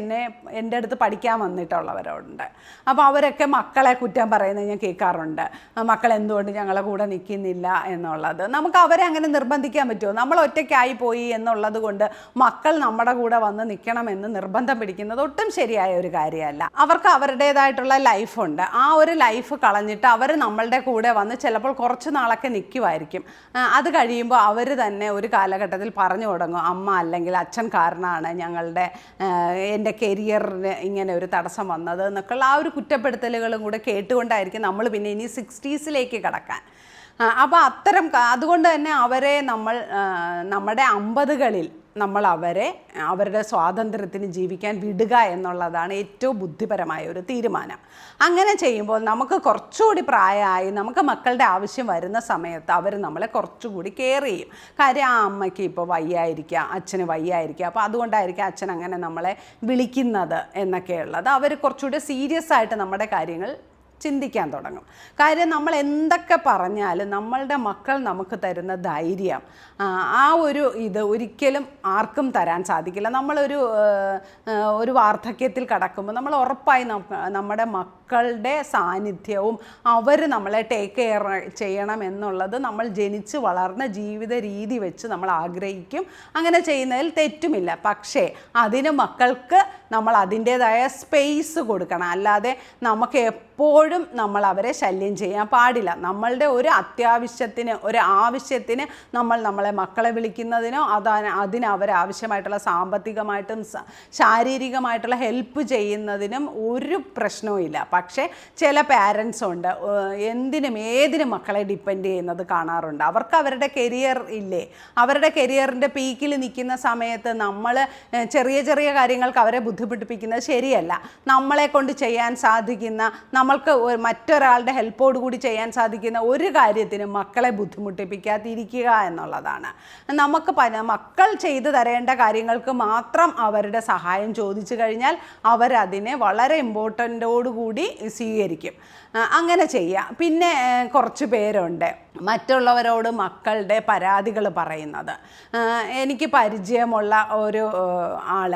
[SPEAKER 1] എൻ്റെ അടുത്ത് പഠിക്കാൻ വന്നിട്ടുള്ളവരുണ്ട്. അപ്പോൾ അവരൊക്കെ മക്കളെ കുറ്റം പറയുന്നത് ഞാൻ കേൾക്കാറുണ്ട്, മക്കൾ എന്തുകൊണ്ട് ഞങ്ങളെ കൂടെ നിൽക്കുന്നില്ല എന്നുള്ളത്. നമുക്ക് അവരെ അങ്ങനെ നിർബന്ധിക്കാൻ പറ്റുമോ? നമ്മൾ ഒറ്റയ്ക്കായി പോയി എന്നുള്ളത് കൊണ്ട് മക്കൾ നമ്മുടെ കൂടെ വന്ന് നിൽക്കണമെന്ന് നിർബന്ധം പിടിക്കുന്നത് ഒട്ടും ശരിയായ ഒരു കാര്യമല്ല. അവർക്ക് അവരുടേതായിട്ടുള്ള ലൈഫുണ്ട്. ആ ഒരു ലൈഫ് കളഞ്ഞിട്ട് അവർ നമ്മളുടെ കൂടെ വന്ന് ചിലപ്പോൾ കുറച്ച് നാളൊക്കെ നിൽക്കുമായിരിക്കും. അത് കഴിയുമ്പോൾ അവർ തന്നെ ഒരു കാലഘട്ടത്തിൽ പറഞ്ഞു തുടങ്ങും, അമ്മ അല്ലെങ്കിൽ അച്ഛൻ കാരണമാണ് എൻ്റെ കരിയറിന് ഇങ്ങനെ ഒരു തടസ്സം വന്നത് എന്നൊക്കെയുള്ള ആ ഒരു കുറ്റപ്പെടുത്തലുകളും കൂടെ കേട്ടുകൊണ്ടായിരിക്കും നമ്മൾ പിന്നെ ഇനി 60s കടക്കാൻ. അപ്പോൾ അതുകൊണ്ട് തന്നെ അവരെ നമ്മുടെ 50കളിൽ നമ്മൾ അവരുടെ സ്വാതന്ത്ര്യത്തിന് ജീവിക്കാൻ വിടുക എന്നുള്ളതാണ് ഏറ്റവും ബുദ്ധിപരമായ ഒരു തീരുമാനം. അങ്ങനെ ചെയ്യുമ്പോൾ നമുക്ക് കുറച്ചുകൂടി പ്രായമായി നമുക്ക് മക്കളുടെ ആവശ്യം വരുന്ന സമയത്ത് അവർ നമ്മളെ കുറച്ചുകൂടി കെയർ ചെയ്യും. കാര്യം ആ അമ്മയ്ക്ക് ഇപ്പോൾ വയ്യായിരിക്കുക, അച്ഛന് വയ്യായിരിക്കുക, അപ്പോൾ അതുകൊണ്ടായിരിക്കും അച്ഛൻ അങ്ങനെ നമ്മളെ വിളിക്കുന്നത് എന്നൊക്കെയുള്ളത്. അവർ കുറച്ചുകൂടി സീരിയസ് ആയിട്ട് നമ്മുടെ കാര്യങ്ങൾ ചിന്തിക്കാൻ തുടങ്ങും. കാര്യം നമ്മൾ എന്തൊക്കെ പറഞ്ഞാലും നമ്മളുടെ മക്കൾ നമുക്ക് തരുന്ന ധൈര്യം, ആ ഒരു ഇത് ഒരിക്കലും ആർക്കും തരാൻ സാധിക്കില്ല. ഒരു വാർദ്ധക്യത്തിൽ കടക്കുമ്പോൾ നമ്മൾ ഉറപ്പായി നമ്മുടെ മക്കളുടെ സാന്നിധ്യവും അവർ നമ്മളെ ടേക്ക് കെയർ ചെയ്യണം എന്നുള്ളത് നമ്മൾ ജനിച്ച് വളർന്ന ജീവിത രീതി വെച്ച് നമ്മൾ ആഗ്രഹിക്കും. അങ്ങനെ ചെയ്യുന്നതിൽ തെറ്റുമില്ല. പക്ഷേ അതിന് മക്കൾക്ക് നമ്മൾ അതിൻ്റേതായ സ്പേസ് കൊടുക്കണം. അല്ലാതെ നമുക്ക് എപ്പോഴും എപ്പോഴും നമ്മൾ അവരെ ശല്യം ചെയ്യാൻ പാടില്ല. നമ്മളുടെ ഒരു അത്യാവശ്യത്തിന്, ഒരു ആവശ്യത്തിന് നമ്മളെ മക്കളെ വിളിക്കുന്നതിനോ അതിന് അവരാവശ്യമായിട്ടുള്ള സാമ്പത്തികമായിട്ടും ശാരീരികമായിട്ടുള്ള ഹെൽപ്പ് ചെയ്യുന്നതിനും ഒരു പ്രശ്നവും ഇല്ല. പക്ഷേ ചില പാരൻസ് ഉണ്ട് എന്തിനും ഏതിനും മക്കളെ ഡിപ്പെൻഡ് ചെയ്യുന്നത് കാണാറുണ്ട്. അവർക്ക് അവരുടെ കരിയർ ഇല്ലേ, അവരുടെ കരിയറിൻ്റെ പീക്കിൽ നിൽക്കുന്ന സമയത്ത് നമ്മൾ ചെറിയ ചെറിയ കാര്യങ്ങൾക്ക് അവരെ ബുദ്ധിമുട്ടിപ്പിക്കുന്നത് ശരിയല്ല. നമ്മളെ കൊണ്ട് ചെയ്യാൻ സാധിക്കുന്ന, നമ്മൾക്ക് മറ്റൊരാളുടെ ഹെൽപ്പോടുകൂടി ചെയ്യാൻ സാധിക്കുന്ന ഒരു കാര്യത്തിനും മക്കളെ ബുദ്ധിമുട്ടിപ്പിക്കാതിരിക്കുക എന്നുള്ളതാണ്. നമുക്ക് മക്കൾ ചെയ്തു തരേണ്ട കാര്യങ്ങൾക്ക് മാത്രം അവരുടെ സഹായം ചോദിച്ചു കഴിഞ്ഞാൽ അവരതിനെ വളരെ ഇമ്പോർട്ടൻ്റോടുകൂടി സ്വീകരിക്കും. അങ്ങനെ ചെയ്യാം. പിന്നെ കുറച്ച് പേരുണ്ട് മറ്റുള്ളവരോട് മക്കളുടെ പരാതികൾ പറയുന്നത്. എനിക്ക് പരിചയമുള്ള ഒരു ആൾ,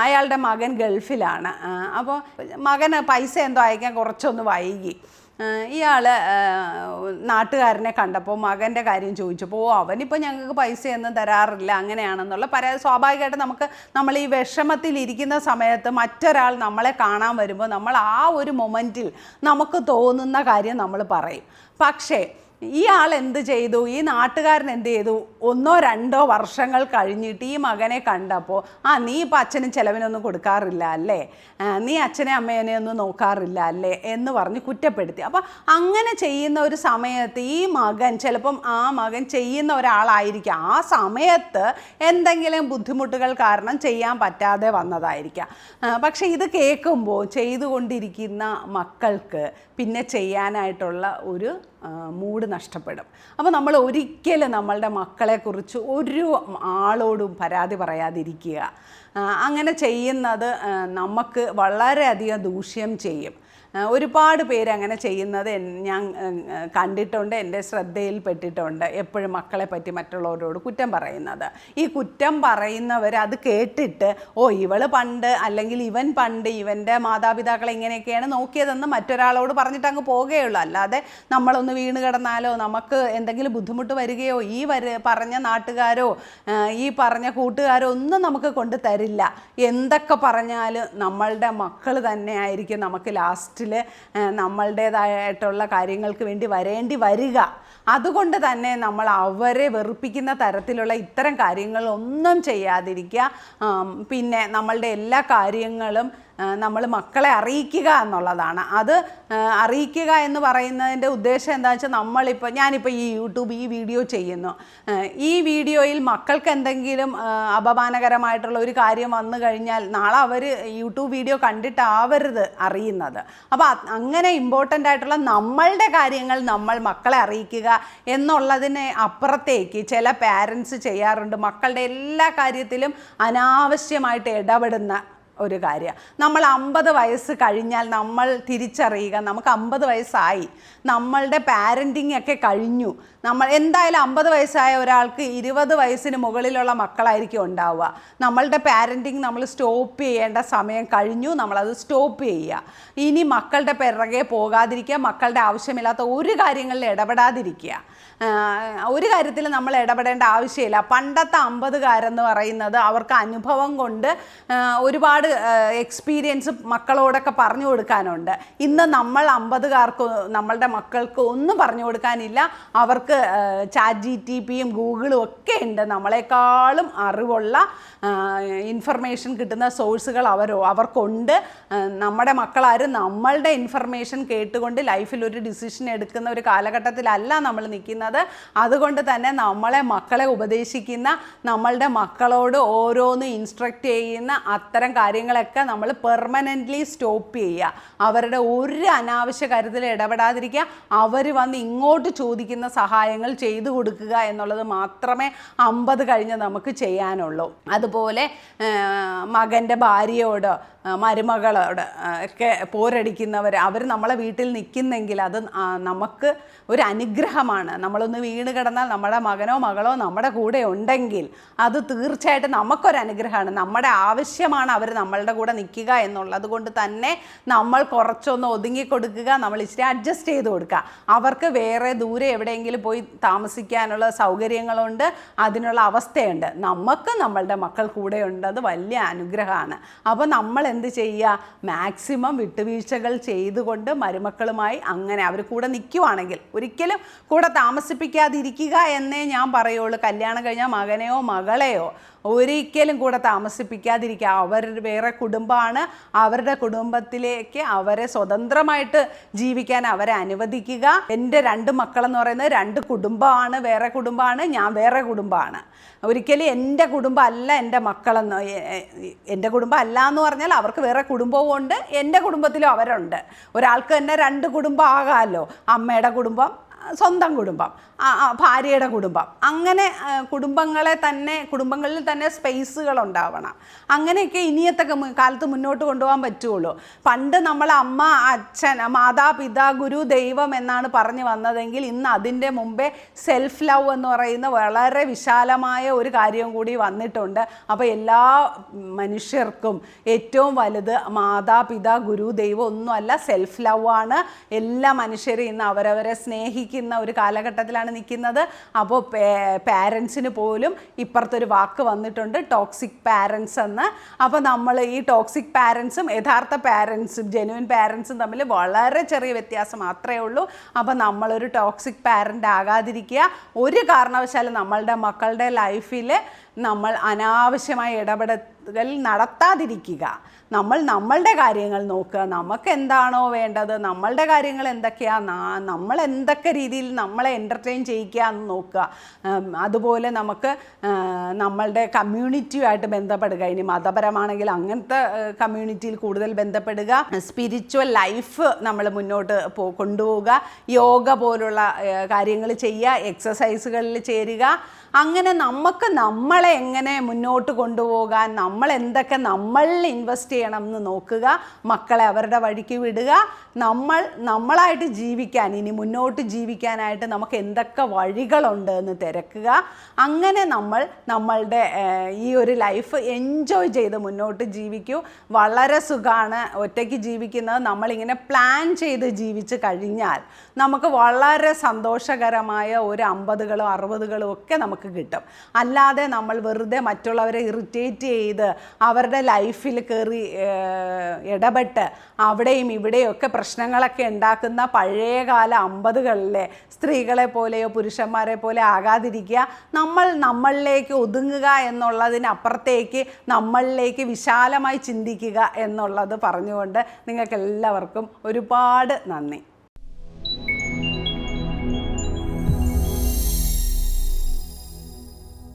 [SPEAKER 1] അയാളുടെ മകൻ ഗൾഫിലാണ്. അപ്പോൾ മകന് പൈസ എന്തോ അയക്കാൻ കുറച്ചൊന്ന് വൈകി. ഇയാൾ നാട്ടുകാരനെ കണ്ടപ്പോൾ മകൻ്റെ കാര്യം ചോദിച്ചപ്പോൾ അവനിപ്പോൾ ഞങ്ങൾക്ക് പൈസയൊന്നും തരാറില്ല അങ്ങനെയാണെന്നുള്ള സ്വാഭാവികമായിട്ട് നമ്മൾ ഈ വിഷമത്തിലിരിക്കുന്ന സമയത്ത് മറ്റൊരാൾ നമ്മളെ കാണാൻ വരുമ്പോൾ നമ്മൾ ആ ഒരു മൊമെൻറ്റിൽ നമുക്ക് തോന്നുന്ന കാര്യം നമ്മൾ പറയും. പക്ഷേ ഇയാൾ എന്ത് ചെയ്തു, ഈ നാട്ടുകാരൻ എന്ത് ചെയ്തു, 1-2 വർഷങ്ങൾ കഴിഞ്ഞിട്ട് ഈ മകനെ കണ്ടപ്പോൾ നീ ഇപ്പം അച്ഛനും ചിലവിനൊന്നും കൊടുക്കാറില്ല അല്ലേ, നീ അച്ഛനെ അമ്മേനെ ഒന്നും നോക്കാറില്ല അല്ലേ എന്ന് പറഞ്ഞ് കുറ്റപ്പെടുത്തി. അപ്പം അങ്ങനെ ചെയ്യുന്ന ഒരു സമയത്ത് ഈ മകൻ ചിലപ്പം ആ മകൻ ചെയ്യുന്ന ഒരാളായിരിക്കാം, ആ സമയത്ത് എന്തെങ്കിലും ബുദ്ധിമുട്ടുകൾ കാരണം ചെയ്യാൻ പറ്റാതെ വന്നതായിരിക്കാം. പക്ഷേ ഇത് കേൾക്കുമ്പോൾ ചെയ്തുകൊണ്ടിരിക്കുന്ന മക്കൾക്ക് പിന്നെ ചെയ്യാനായിട്ടുള്ള ഒരു മൂഡ് നഷ്ടപ്പെടും. അപ്പോൾ നമ്മൾ ഒരിക്കലും നമ്മളുടെ മക്കളെക്കുറിച്ച് ഒരു ആളോടും പരാതി പറയാതിരിക്കുക. അങ്ങനെ ചെയ്യുന്നത് നമുക്ക് വളരെയധികം ദൂഷ്യം ചെയ്യും. ഒരുപാട് പേര് അങ്ങനെ ചെയ്യുന്നത് ഞാൻ കണ്ടിട്ടുണ്ട്, എൻ്റെ ശ്രദ്ധയിൽപ്പെട്ടിട്ടുണ്ട്. എപ്പോഴും മക്കളെ പറ്റി മറ്റുള്ളവരോട് കുറ്റം പറയുന്നത്. ഈ കുറ്റം പറയുന്നവർ അത് കേട്ടിട്ട് ഇവൾ പണ്ട് അല്ലെങ്കിൽ ഇവൻ പണ്ട് ഇവൻ്റെ മാതാപിതാക്കളെ ഇങ്ങനെയൊക്കെയാണ് നോക്കിയതെന്ന് മറ്റൊരാളോട് പറഞ്ഞിട്ട് അങ്ങ് പോകുകയുള്ളൂ. അല്ലാതെ നമ്മളൊന്ന് വീണ് കിടന്നാലോ നമുക്ക് എന്തെങ്കിലും ബുദ്ധിമുട്ട് വരികയോ ഈ പറഞ്ഞ നാട്ടുകാരോ ഈ പറഞ്ഞ കൂട്ടുകാരോ ഒന്നും നമുക്ക് കൊണ്ട് തരില്ല. എന്തൊക്കെ പറഞ്ഞാലും നമ്മളുടെ മക്കൾ തന്നെ ആയിരിക്കും നമുക്ക് ലാസ്റ്റ് നമ്മളുടേതായിട്ടുള്ള കാര്യങ്ങൾക്ക് വേണ്ടി വരേണ്ടി വരിക. അതുകൊണ്ട് തന്നെ നമ്മൾ അവരെ വെറുപ്പിക്കുന്ന തരത്തിലുള്ള ഇത്തരം കാര്യങ്ങളൊന്നും ചെയ്യാതിരിക്കുക. പിന്നെ നമ്മളുടെ എല്ലാ കാര്യങ്ങളും നമ്മൾ മക്കളെ അറിയിക്കുക എന്നുള്ളതാണ്. അത് അറിയിക്കുക എന്ന് പറയുന്നതിൻ്റെ ഉദ്ദേശം എന്താണെന്ന് വെച്ചാൽ ഞാനിപ്പോൾ ഈ യൂട്യൂബ് ഈ വീഡിയോ ചെയ്യുന്നു. ഈ വീഡിയോയിൽ മക്കൾക്ക് എന്തെങ്കിലും അപമാനകരമായിട്ടുള്ള ഒരു കാര്യം വന്നു കഴിഞ്ഞാൽ നാളെ അവർ യൂട്യൂബ് വീഡിയോ കണ്ടിട്ടാവരുത് അറിയുന്നത്. അപ്പോൾ അങ്ങനെ ഇമ്പോർട്ടൻ്റ് ആയിട്ടുള്ള നമ്മളുടെ കാര്യങ്ങൾ നമ്മൾ മക്കളെ അറിയിക്കുക എന്നുള്ളതിന് അപ്പുറത്തേക്ക് ചില പാരൻസ് ചെയ്യാറുണ്ട്. മക്കളുടെ എല്ലാ കാര്യത്തിലും അനാവശ്യമായിട്ട് ഇടപെടുന്ന ഒരു കാര്യം. നമ്മൾ 50 വയസ്സ് കഴിഞ്ഞാൽ നമ്മൾ തിരിച്ചറിയുക നമുക്ക് 50 വയസ്സായി, നമ്മളുടെ പാരൻറ്റിങ് ഒക്കെ കഴിഞ്ഞു. നമ്മൾ എന്തായാലും 50 വയസ്സായ ഒരാൾക്ക് 20 വയസ്സിന് മുകളിലുള്ള മക്കളായിരിക്കും ഉണ്ടാവുക. നമ്മളുടെ പാരൻറ്റിങ് നമ്മൾ സ്റ്റോപ്പ് ചെയ്യേണ്ട സമയം കഴിഞ്ഞു, നമ്മളത് സ്റ്റോപ്പ് ചെയ്യുക. ഇനി മക്കളുടെ പിറകെ പോകാതിരിക്കുക, മക്കളുടെ ആവശ്യമില്ലാത്ത ഒരു കാര്യങ്ങളിൽ ഇടപെടാതിരിക്കുക. ഒരു കാര്യത്തിൽ നമ്മൾ ഇടപെടേണ്ട ആവശ്യമില്ല. പണ്ടത്തെ 50കാരെന്ന് പറയുന്നത് അവർക്ക് അനുഭവം കൊണ്ട് ഒരുപാട് എക്സ്പീരിയൻസ് മക്കളോടൊക്കെ പറഞ്ഞു കൊടുക്കാനുണ്ട്. ഇന്ന് നമ്മൾ 50കാർക്ക് നമ്മളുടെ മക്കൾക്ക് ഒന്നും പറഞ്ഞു കൊടുക്കാനില്ല. അവർക്ക് ChatGPTയും ഗൂഗിളും ഒക്കെ ഉണ്ട്. നമ്മളെക്കാളും അറിവുള്ള ഇൻഫർമേഷൻ കിട്ടുന്ന സോഴ്സുകൾ അവർക്കുണ്ട്. നമ്മുടെ മക്കളാരും നമ്മളുടെ ഇൻഫർമേഷൻ കേട്ടുകൊണ്ട് ലൈഫിൽ ഒരു ഡിസിഷൻ എടുക്കുന്ന ഒരു കാലഘട്ടത്തിലല്ല നമ്മൾ നിൽക്കുന്നത്. അതുകൊണ്ട് തന്നെ മക്കളെ ഉപദേശിക്കുന്ന, നമ്മളുടെ മക്കളോട് ഓരോന്ന് ഇൻസ്ട്രക്റ്റ് ചെയ്യുന്ന അത്തരം കാര്യങ്ങളൊക്കെ നമ്മൾ പെർമനൻ്റ്ലി സ്റ്റോപ്പ് ചെയ്യുക. അവരുടെ ഒരു അനാവശ്യ കാര്യത്തിൽ ഇടപെടാതിരിക്കുക. അവർ വന്ന് ഇങ്ങോട്ട് ചോദിക്കുന്ന സഹായങ്ങൾ ചെയ്തു കൊടുക്കുക എന്നുള്ളത് മാത്രമേ 50 കഴിഞ്ഞ് നമുക്ക് ചെയ്യാനുള്ളൂ. അതുപോലെ മകൻ്റെ ഭാര്യയോട് മരുമകളോട് ഒക്കെ പോരടിക്കുന്നവർ, അവർ നമ്മളെ വീട്ടിൽ നിൽക്കുന്നെങ്കിൽ അത് നമുക്ക് ഒരു അനുഗ്രഹമാണ്. നമ്മളൊന്ന് വീണ് കിടന്നാൽ നമ്മുടെ മകനോ മകളോ നമ്മുടെ കൂടെ ഉണ്ടെങ്കിൽ അത് തീർച്ചയായിട്ടും നമുക്കൊരനുഗ്രഹമാണ്. നമ്മുടെ ആവശ്യമാണ് അവർ നമ്മളുടെ കൂടെ നിൽക്കുക എന്നുള്ളത് കൊണ്ട് തന്നെ നമ്മൾ കുറച്ചൊന്ന് ഒതുങ്ങിക്കൊടുക്കുക, നമ്മൾ ഇച്ചിരി അഡ്ജസ്റ്റ് ചെയ്ത് കൊടുക്കുക. അവർക്ക് വേറെ ദൂരെ എവിടെയെങ്കിലും പോയി താമസിക്കാനുള്ള സൗകര്യങ്ങളുണ്ട്, അതിനുള്ള അവസ്ഥയുണ്ട്. നമുക്ക് നമ്മളുടെ മക്കൾ കൂടെ ഉണ്ട്, അത് വലിയ അനുഗ്രഹമാണ്. അപ്പോൾ നമ്മൾ എന്ത് ചെയ്യുക, മാക്സിമം വിട്ടുവീഴ്ചകൾ ചെയ്തുകൊണ്ട് മരുമക്കളുമായി അങ്ങനെ അവർ കൂടെ നിൽക്കുവാണെങ്കിൽ, ഒരിക്കലും കൂടെ താമസിപ്പിക്കാതിരിക്കുക എന്നേ ഞാൻ പറയുള്ളൂ. കല്യാണം കഴിഞ്ഞാൽ മകനെയോ മകളെയോ ഒരിക്കലും കൂടെ താമസിപ്പിക്കാതിരിക്കുക. അവർ വേറെ കുടുംബമാണ്, അവരുടെ കുടുംബത്തിലേക്ക് അവരെ സ്വതന്ത്രമായിട്ട് ജീവിക്കാൻ അവരെ അനുവദിക്കുക. എൻ്റെ 2 മക്കളെന്ന് പറയുന്നത് 2 കുടുംബമാണ്, വേറെ കുടുംബമാണ്, ഞാൻ വേറെ കുടുംബമാണ്. ഒരിക്കലും എൻ്റെ കുടുംബം അല്ല എൻ്റെ മക്കളെന്ന്. എൻ്റെ കുടുംബം അല്ല എന്ന് പറഞ്ഞാൽ അവർക്ക് വേറെ കുടുംബവും ഉണ്ട്, എൻ്റെ കുടുംബത്തിലും അവരുണ്ട്. ഒരാൾക്ക് തന്നെ 2 കുടുംബം ആകാമല്ലോ, അമ്മയുടെ കുടുംബം, സ്വന്തം കുടുംബം, ഭാര്യയുടെ കുടുംബം, അങ്ങനെ കുടുംബങ്ങളിൽ തന്നെ സ്പേസുകൾ ഉണ്ടാവണം. അങ്ങനെയൊക്കെ ഇനിയത്തെ കാലത്ത് മുന്നോട്ട് കൊണ്ടുപോകാൻ പറ്റുള്ളൂ. പണ്ട് നമ്മൾ അമ്മ, അച്ഛൻ, മാതാപിതാ, ഗുരു, ദൈവം എന്നാണ് പറഞ്ഞു വന്നതെങ്കിൽ ഇന്ന് അതിൻ്റെ മുമ്പേ സെൽഫ് ലവ് എന്ന് പറയുന്ന വളരെ വിശാലമായ ഒരു കാര്യം കൂടി വന്നിട്ടുണ്ട്. അപ്പോൾ എല്ലാ മനുഷ്യർക്കും ഏറ്റവും വലുത് മാതാപിതാ, ഗുരു, ദൈവം ഒന്നുമല്ല, സെൽഫ് ലവ് ആണ്. എല്ലാ മനുഷ്യരും ഇന്ന് അവരവരെ സ്നേഹിക്കുന്ന ഒരു കാലഘട്ടത്തിലാണ് നിൽക്കുന്നത്. അപ്പോൾ പാരൻസിന് പോലും ഇപ്പുറത്തൊരു വാക്ക് വന്നിട്ടുണ്ട്, ടോക്സിക് പാരൻസ് എന്ന്. അപ്പോൾ നമ്മൾ ഈ ടോക്സിക് പാരൻസും യഥാർത്ഥ പാരൻസും ജെന്യുവൻ പാരൻസും തമ്മിൽ വളരെ ചെറിയ വ്യത്യാസം മാത്രമേ ഉള്ളൂ. അപ്പോൾ നമ്മളൊരു ടോക്സിക് പാരൻ്റ് ആകാതിരിക്കുക. ഒരു കാരണവശാലും നമ്മളുടെ മക്കളുടെ ലൈഫിൽ നമ്മൾ അനാവശ്യമായ ഇടപെടൽ നടത്താതിരിക്കുക. നമ്മളുടെ കാര്യങ്ങൾ നോക്കുക, നമുക്ക് എന്താണോ വേണ്ടത്, നമ്മളുടെ കാര്യങ്ങൾ എന്തൊക്കെയാണ്, നമ്മൾ എന്തൊക്കെ രീതിയിൽ നമ്മളെ എൻ്റർടൈൻ ചെയ്യിക്കുക എന്ന് നോക്കുക. അതുപോലെ നമുക്ക് നമ്മളുടെ കമ്മ്യൂണിറ്റിയുമായിട്ട് ബന്ധപ്പെടുക. ഇനി മതപരമാണെങ്കിൽ അങ്ങനത്തെ കമ്മ്യൂണിറ്റിയിൽ കൂടുതൽ ബന്ധപ്പെടുക. സ്പിരിച്വൽ ലൈഫ് നമ്മൾ മുന്നോട്ട് കൊണ്ടുപോവുക. യോഗ പോലുള്ള കാര്യങ്ങൾ ചെയ്യുക, എക്സസൈസുകളിൽ ചേരുക. അങ്ങനെ നമുക്ക് നമ്മളെ എങ്ങനെ മുന്നോട്ട് കൊണ്ടുപോകാൻ, നമ്മൾ എന്തൊക്കെ നമ്മളിൽ ഇൻവെസ്റ്റ് ചെയ്യണം എന്ന് നോക്കുക. മക്കളെ അവരുടെ വഴിക്ക് വിടുക. നമ്മളായിട്ട് ജീവിക്കാൻ, ഇനി മുന്നോട്ട് ജീവിക്കാനായിട്ട് നമുക്ക് എന്തൊക്കെ വഴികളുണ്ട് എന്ന് തിരക്കുക. അങ്ങനെ നമ്മളുടെ ഈ ഒരു ലൈഫ് എൻജോയ് ചെയ്ത് മുന്നോട്ട് ജീവിക്കൂ. വളരെ സുഖമാണ് ഒറ്റയ്ക്ക് ജീവിക്കുന്നത്. നമ്മളിങ്ങനെ പ്ലാൻ ചെയ്ത് ജീവിച്ച് കഴിഞ്ഞാൽ നമുക്ക് വളരെ സന്തോഷകരമായ ഒരു 50കളും 60കളും ഒക്കെ നമുക്ക് കിട്ടും. അല്ലാതെ നമ്മൾ വെറുതെ മറ്റുള്ളവരെ ഇറിറ്റേറ്റ് ചെയ്ത് അവരുടെ ലൈഫിൽ കയറി ഇടപെട്ട് അവിടെയും ഇവിടെയും ഒക്കെ പ്രശ്നങ്ങളൊക്കെ ഉണ്ടാക്കുന്ന പഴയകാല 50കളിലെ സ്ത്രീകളെ പോലെയോ പുരുഷന്മാരെ പോലെ ആകാതിരിക്കുക. നമ്മളിലേക്ക് ഒതുങ്ങുക എന്നുള്ളതിനപ്പുറത്തേക്ക് നമ്മളിലേക്ക് വിശാലമായി ചിന്തിക്കുക എന്നുള്ളത് പറഞ്ഞുകൊണ്ട് നിങ്ങൾക്ക് എല്ലാവർക്കും ഒരുപാട് നന്ദി.